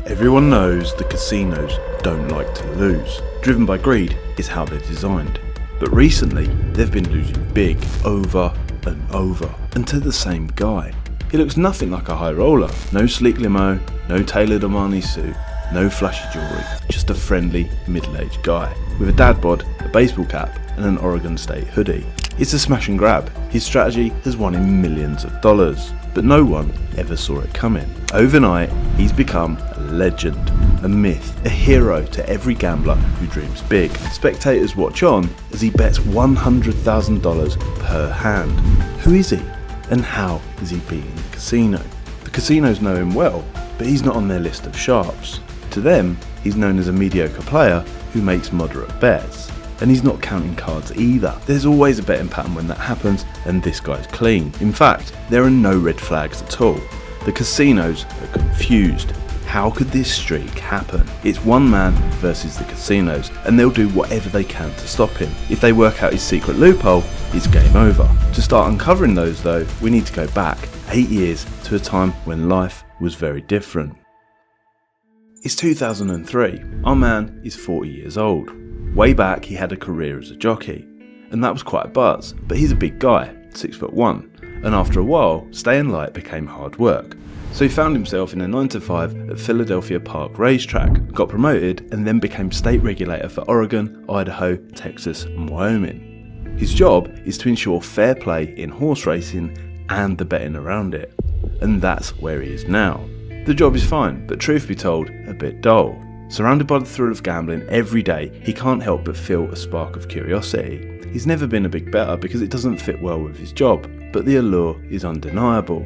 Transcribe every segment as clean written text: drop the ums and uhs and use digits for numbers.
Everyone knows the casinos don't like to lose. Driven by greed is how they're designed. But recently, they've been losing big over and over, and to the same guy. He looks nothing like a high roller. No sleek limo, no tailored Armani suit, no flashy jewellery, just a friendly, middle-aged guy with a dad bod, a baseball cap and an Oregon State hoodie. It's a smash and grab. His strategy has won him millions of dollars, but no one ever saw it coming. Overnight, he's become a legend, a myth, a hero to every gambler who dreams big. Spectators watch on as he bets $100,000 per hand. Who is he? And how is he beating the casino? The casinos know him well, but he's not on their list of sharps. To them, he's known as a mediocre player who makes moderate bets. And he's not counting cards either. There's always a betting pattern when that happens, and this guy's clean. In fact, there are no red flags at all. The casinos are confused. How could this streak happen? It's one man versus the casinos, and they'll do whatever they can to stop him. If they work out his secret loophole, it's game over. To start uncovering those though, we need to go back 8 years to a time when life was very different. It's 2003. Our man is 40 years old. Way back he had a career as a jockey, and that was quite a buzz, but he's a big guy, 6'1", and after a while, staying light became hard work. So he found himself in a 9-to-5 at Philadelphia Park Racetrack, got promoted and then became state regulator for Oregon, Idaho, Texas and Wyoming. His job is to ensure fair play in horse racing and the betting around it, and that's where he is now. The job is fine, but truth be told, a bit dull. Surrounded by the thrill of gambling every day, he can't help but feel a spark of curiosity. He's never been a big bettor because it doesn't fit well with his job, but the allure is undeniable.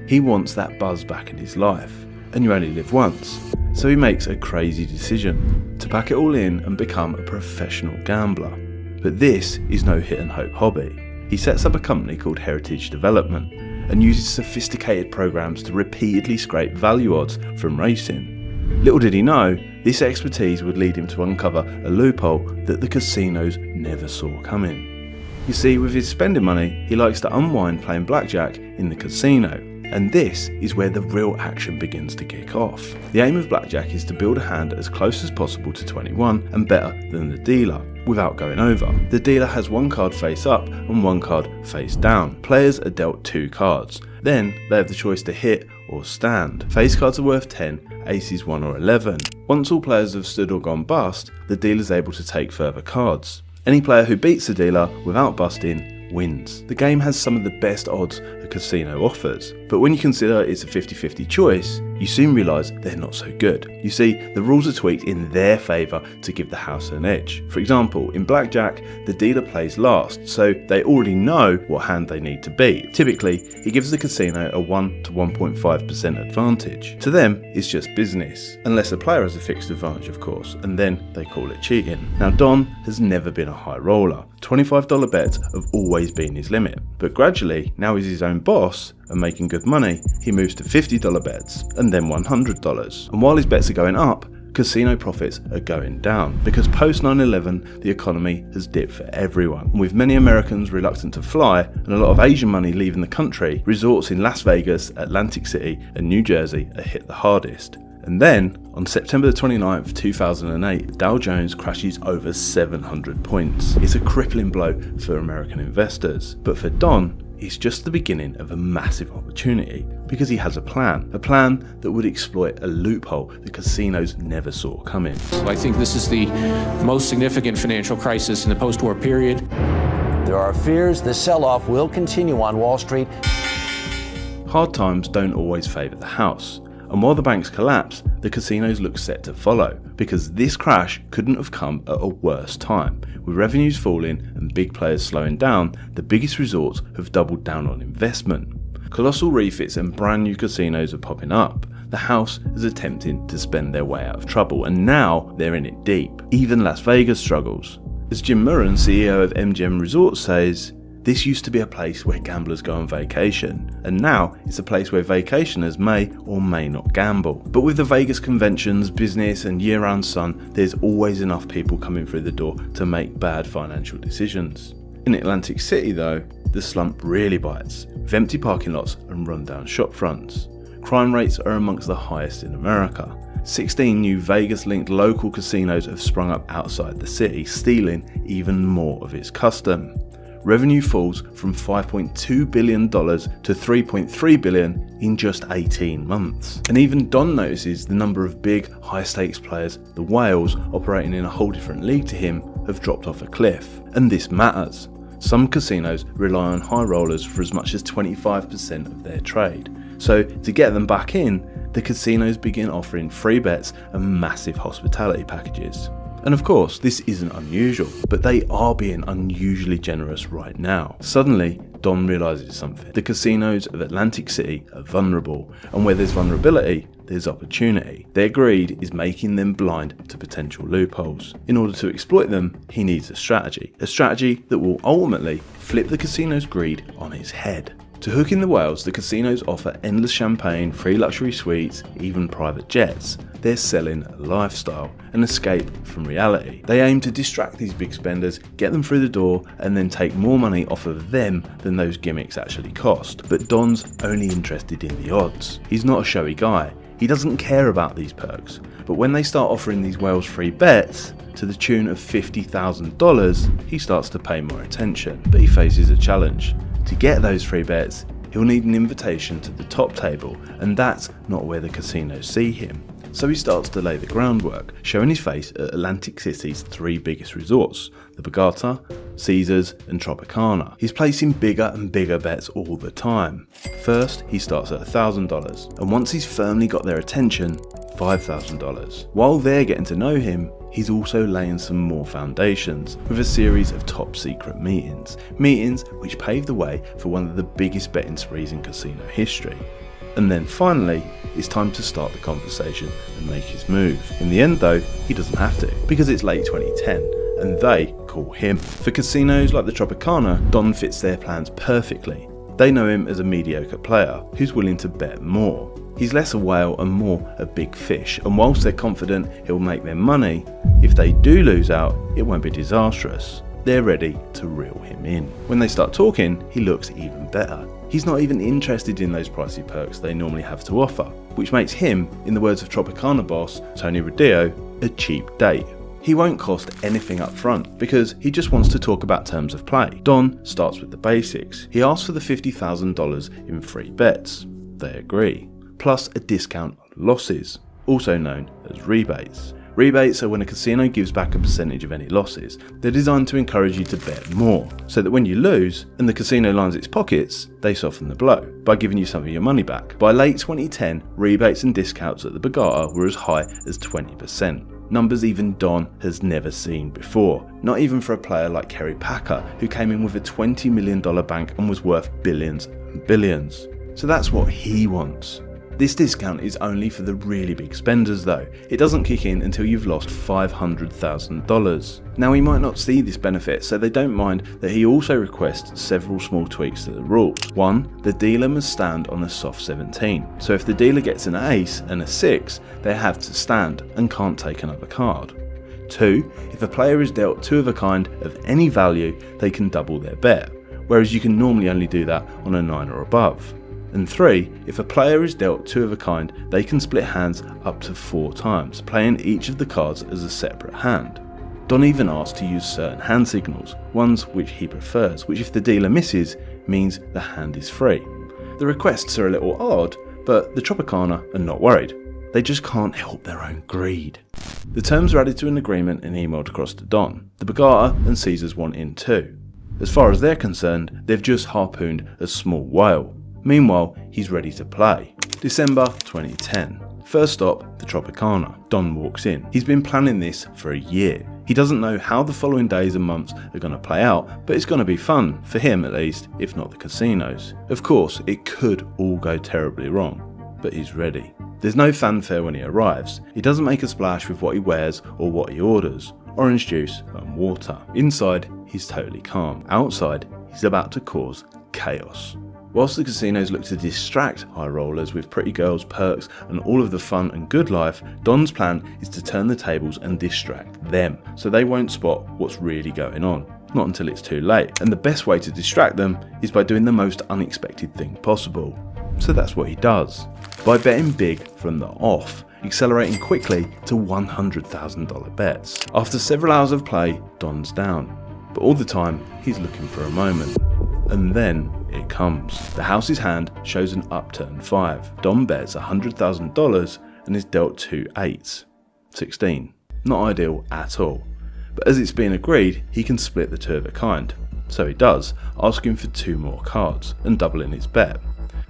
He wants that buzz back in his life, and you only live once. So he makes a crazy decision, to pack it all in and become a professional gambler. But this is no hit and hope hobby. He sets up a company called Heritage Development, and uses sophisticated programs to repeatedly scrape value odds from racing. Little did he know, this expertise would lead him to uncover a loophole that the casinos never saw coming. You see, with his spending money, he likes to unwind playing blackjack in the casino, and this is where the real action begins to kick off. The aim of blackjack is to build a hand as close as possible to 21 and better than the dealer, without going over. The dealer has one card face up and one card face down. Players are dealt 2 cards. Then they have the choice to hit or stand. Face cards are worth 10, aces 1 or 11. Once all players have stood or gone bust, the dealer is able to take further cards. Any player who beats the dealer without busting wins. The game has some of the best odds a casino offers, but when you consider it's a 50-50 choice, you soon realise they're not so good. You see, the rules are tweaked in their favour to give the house an edge. For example, in blackjack, the dealer plays last, so they already know what hand they need to beat. Typically, he gives the casino a 1 to 1.5% advantage. To them, it's just business, unless a player has a fixed advantage of course, and then they call it cheating. Now Don has never been a high roller. $25 bets have always been his limit, but gradually, now he's his own boss and making good money, he moves to $50 bets and then $100. And while his bets are going up, casino profits are going down because post 9/11 the economy has dipped for everyone. And with many Americans reluctant to fly and a lot of Asian money leaving the country, resorts in Las Vegas, Atlantic City and New Jersey are hit the hardest. And then, on September 29th, 2008, Dow Jones crashes over 700 points. It's a crippling blow for American investors. But for Don, it's just the beginning of a massive opportunity because he has a plan that would exploit a loophole the casinos never saw coming. I think this is the most significant financial crisis in the post-war period. There are fears the sell-off will continue on Wall Street. Hard times don't always favour the house. And while the banks collapse, the casinos look set to follow, because this crash couldn't have come at a worse time. With revenues falling and big players slowing down, the biggest resorts have doubled down on investment. Colossal refits and brand new casinos are popping up. The house is attempting to spend their way out of trouble, and now they're in it deep. Even Las Vegas struggles. As Jim Murren, CEO of MGM Resorts, says, this used to be a place where gamblers go on vacation, and now it's a place where vacationers may or may not gamble. But with the Vegas conventions, business and year-round sun, there's always enough people coming through the door to make bad financial decisions. In Atlantic City though, the slump really bites, with empty parking lots and run-down shop fronts. crime rates are amongst the highest in America. 16 new Vegas-linked local casinos have sprung up outside the city, stealing even more of its custom. Revenue falls from $5.2 billion to $3.3 billion in just 18 months. And even Don notices the number of big, high-stakes players, the whales, operating in a whole different league to him, have dropped off a cliff. And this matters. Some casinos rely on high rollers for as much as 25% of their trade. So to get them back in, the casinos begin offering free bets and massive hospitality packages. And of course, this isn't unusual, but they are being unusually generous right now. Suddenly, Don realizes something. The casinos of Atlantic City are vulnerable, and where there's vulnerability, there's opportunity. Their greed is making them blind to potential loopholes. In order to exploit them, he needs a strategy that will ultimately flip the casino's greed on its head. To hook in the whales, the casinos offer endless champagne, free luxury suites, even private jets. They're selling a lifestyle, an escape from reality. They aim to distract these big spenders, get them through the door, and then take more money off of them than those gimmicks actually cost. But Don's only interested in the odds. He's not a showy guy. He doesn't care about these perks. But when they start offering these whales free bets to the tune of $50,000, he starts to pay more attention. But he faces a challenge. To get those free bets, he'll need an invitation to the top table, and that's not where the casinos see him. So he starts to lay the groundwork, showing his face at Atlantic City's 3 biggest resorts, the Borgata, Caesars and Tropicana. He's placing bigger and bigger bets all the time. First, he starts at $1,000, and once he's firmly got their attention, $5,000. While they're getting to know him, he's also laying some more foundations with a series of top secret meetings which paved the way for one of the biggest betting sprees in casino history. And then finally, it's time to start the conversation and make his move. In the end though, he doesn't have to, because it's late 2010 and they call him. For casinos like the Tropicana, Don fits their plans perfectly. They know him as a mediocre player who's willing to bet more. He's less a whale and more a big fish, and whilst they're confident he'll make their money, if they do lose out, it won't be disastrous. They're ready to reel him in. When they start talking, he looks even better. He's not even interested in those pricey perks they normally have to offer, which makes him, in the words of Tropicana boss Tony Rodeo, a cheap date. He won't cost anything up front because he just wants to talk about terms of play. Don starts with the basics. He asks for the $50,000 in free bets. They agree. Plus a discount on losses, also known as rebates. Rebates are when a casino gives back a percentage of any losses. They're designed to encourage you to bet more, so that when you lose and the casino lines its pockets, they soften the blow by giving you some of your money back. By late 2010, rebates and discounts at the Borgata were as high as 20%. Numbers even Don has never seen before. Not even for a player like Kerry Packer, who came in with a $20 million bank and was worth billions and billions. So that's what he wants. This discount is only for the really big spenders though. It doesn't kick in until you've lost $500,000. Now he might not see this benefit, so they don't mind that he also requests several small tweaks to the rules. 1. The dealer must stand on a soft 17. So if the dealer gets an ace and a 6, they have to stand and can't take another card. 2. If a player is dealt 2 of a kind of any value, they can double their bet, whereas you can normally only do that on a 9 or above. And 3, if a player is dealt 2 of a kind, they can split hands up to 4 times, playing each of the cards as a separate hand. Don even asks to use certain hand signals, ones which he prefers, which if the dealer misses, means the hand is free. The requests are a little odd, but the Tropicana are not worried. They just can't help their own greed. The terms are added to an agreement and emailed across to Don. The Borgata and Caesars want in too. As far as they're concerned, they've just harpooned a small whale. Meanwhile, he's ready to play. December 2010. First stop, the Tropicana. Don walks in. He's been planning this for a year. He doesn't know how the following days and months are going to play out, but it's going to be fun, for him at least, if not the casinos. Of course, it could all go terribly wrong, but he's ready. There's no fanfare when he arrives. He doesn't make a splash with what he wears or what he orders. Orange juice and water. Inside, he's totally calm. Outside, he's about to cause chaos. Whilst the casinos look to distract high rollers with pretty girls, perks and all of the fun and good life, Don's plan is to turn the tables and distract them, so they won't spot what's really going on. Not until it's too late, and the best way to distract them is by doing the most unexpected thing possible. So that's what he does. by betting big from the off, accelerating quickly to $100,000 bets. After several hours of play, Don's down, but all the time he's looking for a moment. And then it comes. The house's hand shows an upturned 5. Don bets $100,000 and is dealt 2 8s. 16. Not ideal at all. But as it's been agreed, he can split the 2 of a kind. So he does, asking for 2 more cards and doubling his bet.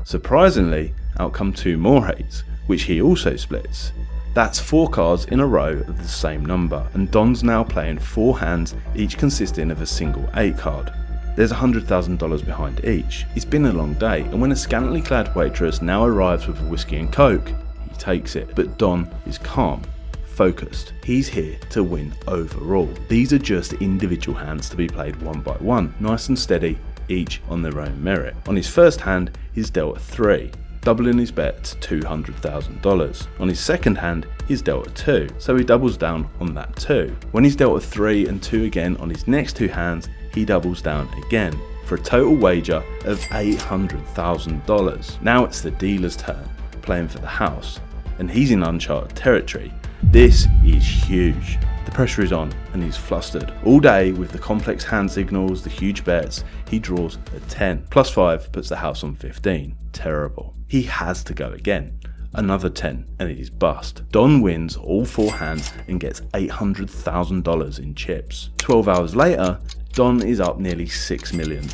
Surprisingly, out come 2 more 8s, which he also splits. That's 4 cards in a row of the same number, and Don's now playing 4 hands, each consisting of a single 8 card. There's $100,000 behind each. It's been a long day, and when a scantily clad waitress now arrives with a whiskey and coke, he takes it. But Don is calm, focused. He's here to win overall. These are just individual hands to be played one by one, nice and steady, each on their own merit. On his first hand, he's dealt a 3. Doubling his bet to $200,000. On his second hand, he's dealt a 2, so he doubles down on that 2. When he's dealt a 3 and 2 again on his next 2 hands, he doubles down again, for a total wager of $800,000. Now it's the dealer's turn, playing for the house, and he's in uncharted territory. This is huge. The pressure is on and he's flustered. All day with the complex hand signals, the huge bets, he draws a 10. Plus 5 puts the house on 15. Terrible. He has to go again. Another 10 and it is bust. Don wins all 4 hands and gets $800,000 in chips. 12 hours later, Don is up nearly $6 million.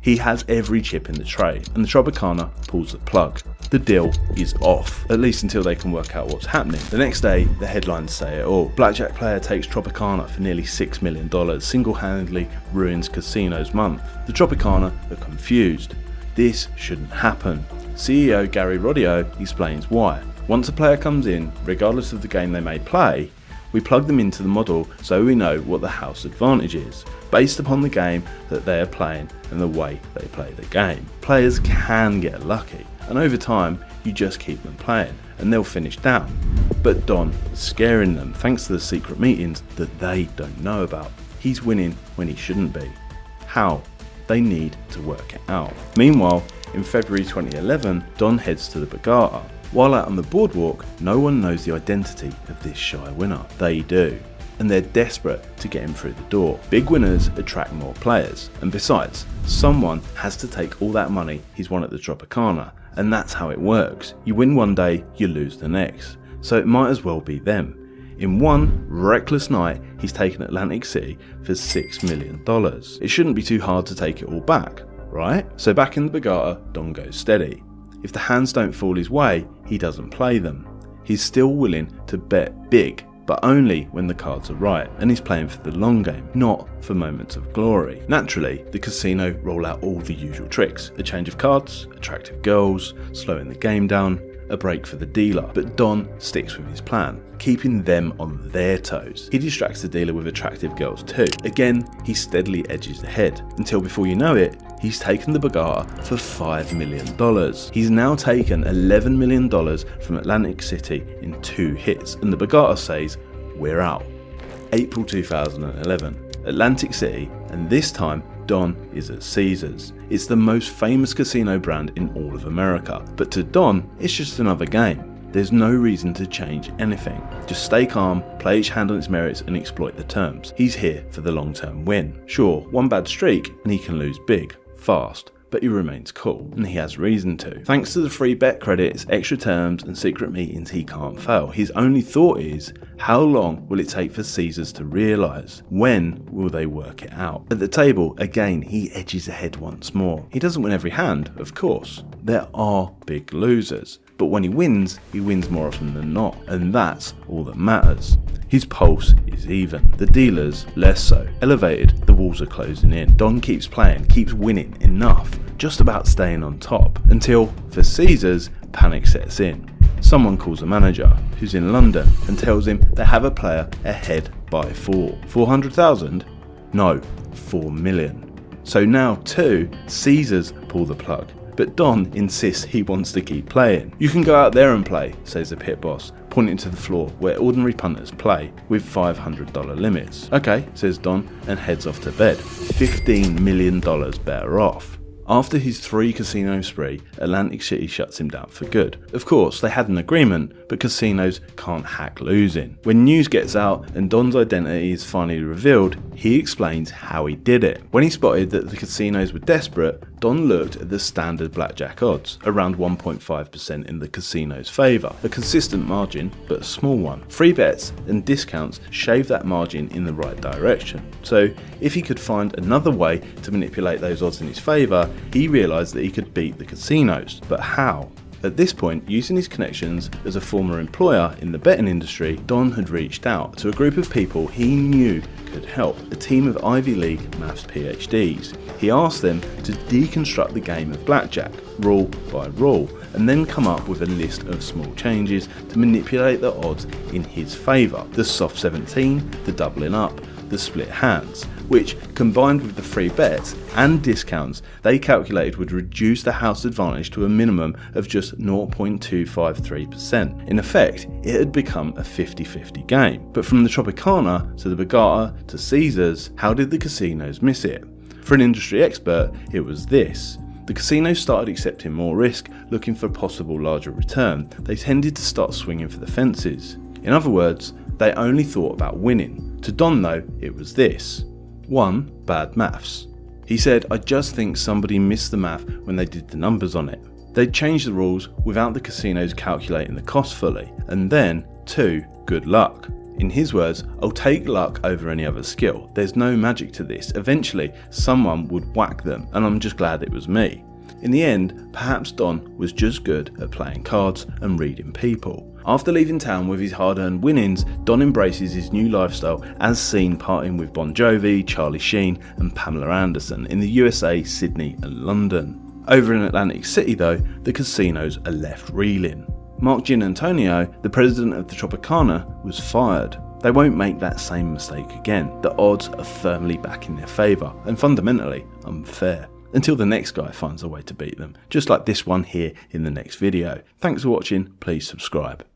He has every chip in the tray and the Tropicana pulls the plug. The deal is off, at least until they can work out what's happening. The next day, the headlines say it all. Blackjack player takes Tropicana for nearly $6 million, single-handedly ruins casino's month. The Tropicana are confused. This shouldn't happen. CEO Gary Rodio explains why. Once a player comes in, regardless of the game they may play, we plug them into the model so we know what the house advantage is, based upon the game that they are playing and the way they play the game. Players can get lucky, and over time you just keep them playing and they'll finish down. But Don is scaring them thanks to the secret meetings that they don't know about. He's winning when he shouldn't be. How? They need to work it out. Meanwhile, in February 2011, Don heads to the Borgata. While out on the boardwalk, no one knows the identity of this shy winner. They do, and they're desperate to get him through the door. Big winners attract more players, and besides, someone has to take all that money he's won at the Tropicana, and that's how it works. You win one day, you lose the next, so it might as well be them. In one reckless night, he's taken Atlantic City for $6 million. It shouldn't be too hard to take it all back, right? So back in the Borgata, Don goes steady. If the hands don't fall his way, he doesn't play them. He's still willing to bet big, but only when the cards are right, and he's playing for the long game, not for moments of glory. Naturally, the casino roll out all the usual tricks: a change of cards, attractive girls, slowing the game down, a break for the dealer. But Don sticks with his plan, keeping them on their toes. He distracts the dealer with attractive girls too. Again, he steadily edges ahead, until before you know it, he's taken the Borgata for $5 million. He's now taken $11 million from Atlantic City in 2 hits, and the Borgata says, "We're out." April 2011, Atlantic City, and this time Don is at Caesars. It's the most famous casino brand in all of America, but to Don, it's just another game. There's no reason to change anything. Just stay calm, play each hand on its merits and exploit the terms. He's here for the long-term win. Sure, one bad streak and he can lose big, fast, but he remains cool, and he has reason to. Thanks to the free bet credits, extra terms and secret meetings, he can't fail. His only thought is, how long will it take for Caesars to realise? When will they work it out? At the table, again, he edges ahead once more. He doesn't win every hand, of course. There are big losers, but when he wins more often than not, and that's all that matters. His pulse is even, the dealers less so. Elevated, the walls are closing in. Don keeps playing, keeps winning enough, just about staying on top, until, for Caesars, panic sets in. Someone calls a manager, who's in London, and tells him they have a player ahead by 4. 400,000? No, 4 million. So now too, Caesars pull the plug. But Don insists he wants to keep playing. "You can go out there and play," says the pit boss, pointing to the floor where ordinary punters play with $500 limits. "Okay," says Don and heads off to bed. $15 million better off. After his 3 casino spree, Atlantic City shuts him down for good. Of course, they had an agreement, but casinos can't hack losing. When news gets out and Don's identity is finally revealed, he explains how he did it. When he spotted that the casinos were desperate, Don looked at the standard blackjack odds, around 1.5% in the casino's favour, a consistent margin, but a small one. Free bets and discounts shave that margin in the right direction. So, if he could find another way to manipulate those odds in his favour, he realised that he could beat the casinos. But how? At this point, using his connections as a former employer in the betting industry, Don had reached out to a group of people he knew could help, a team of Ivy League maths PhDs. He asked them to deconstruct the game of blackjack, rule by rule, and then come up with a list of small changes to manipulate the odds in his favour. The soft 17, the doubling up, the split hands, which, combined with the free bets and discounts, they calculated would reduce the house advantage to a minimum of just 0.253%. In effect, it had become a 50-50 game. But from the Tropicana to the Borgata to Caesars, how did the casinos miss it? For an industry expert, it was this. The casinos started accepting more risk, looking for a possible larger return. They tended to start swinging for the fences. In other words, they only thought about winning. To Don though, it was this. 1. Bad maths. He said, I just think somebody missed the math when they did the numbers on it. They'd changed the rules without the casinos calculating the cost fully. And then, 2. Good luck. In his words, I'll take luck over any other skill. There's no magic to this. Eventually, someone would whack them, and I'm just glad it was me. In the end, perhaps Don was just good at playing cards and reading people. After leaving town with his hard-earned winnings, Don embraces his new lifestyle as seen partying with Bon Jovi, Charlie Sheen and Pamela Anderson in the USA, Sydney and London. Over in Atlantic City though, the casinos are left reeling. Mark Giannantonio, the president of the Tropicana, was fired. They won't make that same mistake again. The odds are firmly back in their favour and fundamentally unfair. Until the next guy finds a way to beat them, just like this one here in the next video. Thanks for watching, please subscribe.